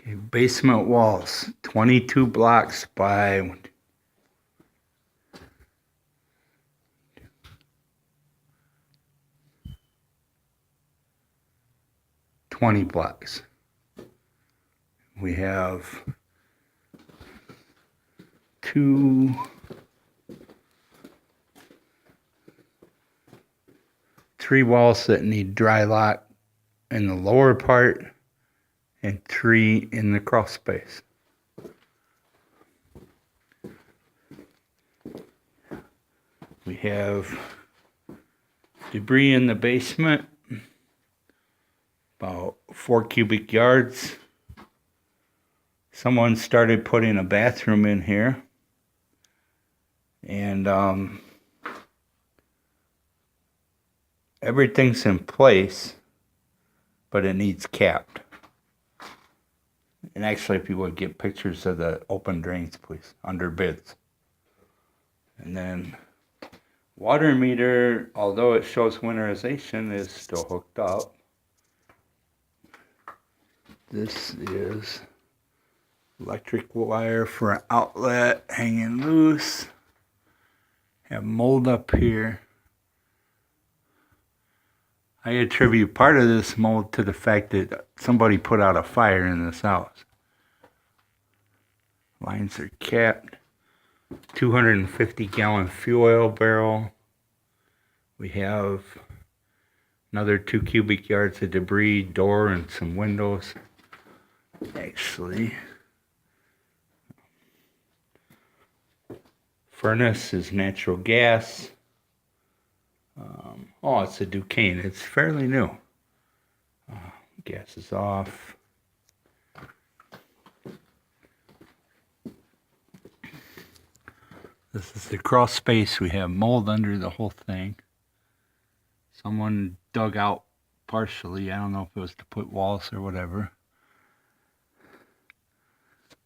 Okay, basement walls, 22 blocks by 20 blocks. We have three walls that need dry lock in the lower part and 3 in the crawl space. We have debris in the basement, about 4 cubic yards. Someone started putting a bathroom in here, and everything's in place, but it needs capped. And actually, if you would get pictures of the open drains, please, under bids. And then water meter, although it shows winterization, is still hooked up. This is electric wire for an outlet hanging loose. Have mold up here. I attribute part of this mold to the fact that somebody put out a fire in this house. Lines are capped. 250-gallon fuel oil barrel. We have another 2 cubic yards of debris, door, and some windows. Actually, furnace is natural gas. Oh, it's a Duquesne. It's fairly new. Gas is off. This is the crawl space. We have mold under the whole thing. Someone dug out partially. I don't know if it was to put walls or whatever.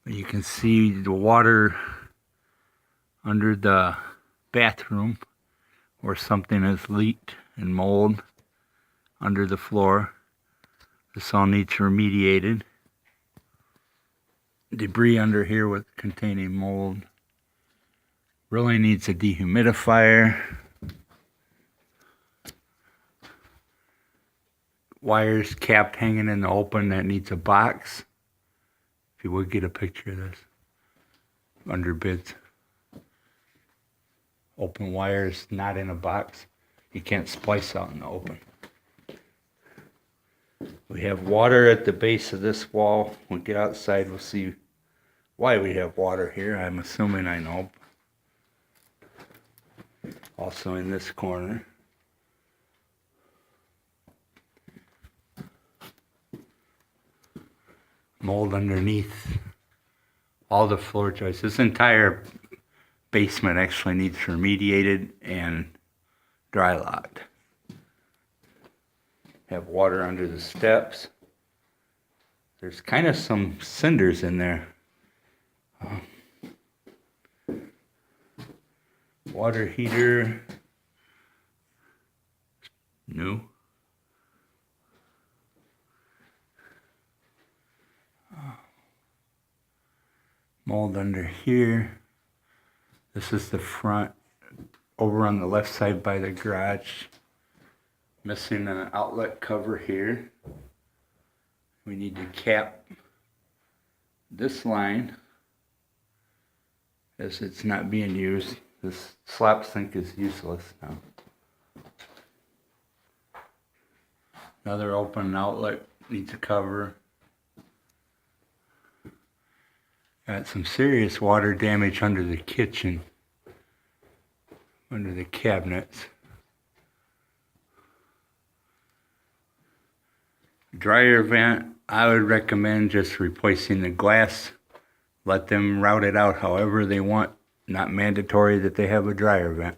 But you can see the water under the bathroom where something has leaked and mold under the floor. This all needs remediated. Debris under here with containing mold. Really needs a dehumidifier. Wires capped hanging in the open that needs a box. If you would get a picture of this. Under bids. Open wires not in a box. You can't splice out in the open. We have water at the base of this wall. When we get outside, we'll see why we have water here. I'm assuming I know. Also in this corner. Mold underneath all the floor joists. This entire basement actually needs remediated and dry locked. Have water under the steps. There's kind of some cinders in there. Water heater. New. Mold under here. This is the front, over on the left side by the garage. Missing an outlet cover here. We need to cap this line as it's not being used. This slop sink is useless now. Another open outlet needs a cover. Got some serious water damage under the kitchen, under the cabinets. Dryer vent, I would recommend just replacing the glass. Let them route it out however they want. Not mandatory that they have a dryer vent.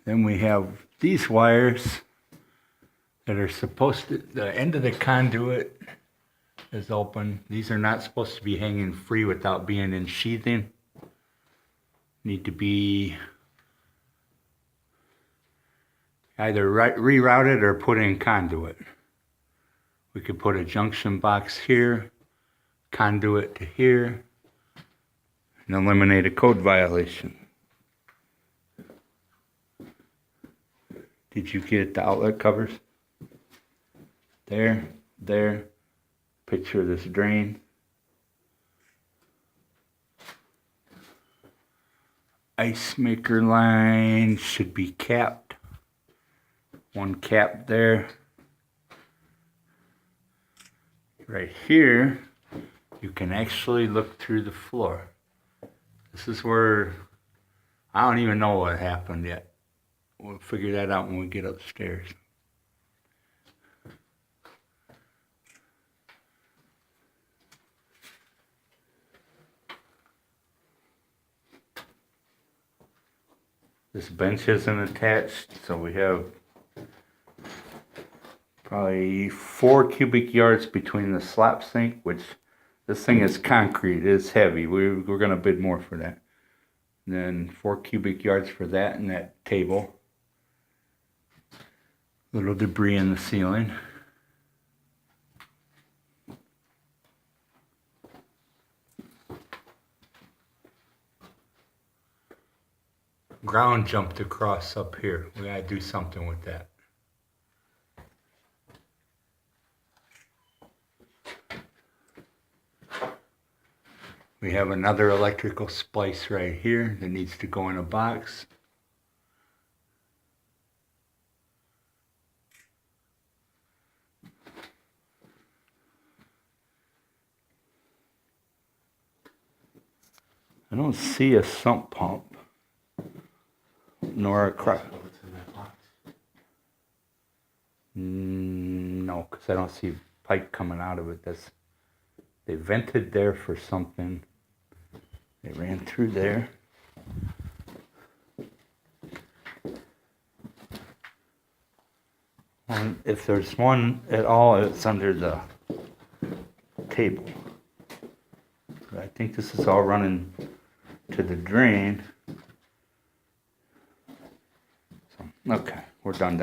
Then we have these wires that are supposed to, the end of the conduit is open. These are not supposed to be hanging free without being in sheathing. Need to be either rerouted or put in conduit. We could put a junction box here, conduit to here, and eliminate a code violation. Did you get the outlet covers? There, there. Picture of this drain. Ice maker line should be capped. One cap there. Right here, you can actually look through the floor. This is where, I don't even know what happened yet. We'll figure that out when we get upstairs. This bench isn't attached, so we have probably 4 cubic yards between the slop sink, which this thing is concrete, it's heavy. We're going to bid more for that. And then 4 cubic yards for that and that table. Little debris in the ceiling. Ground jumped across up here. We gotta do something with that. We have another electrical splice right here that needs to go in a box. I don't see a sump pump. Nor a crock. No, because I don't see pipe coming out of it. They vented there for something. They ran through there. And if there's one at all, it's under the table. But I think this is all running to the drain. Okay, we're done.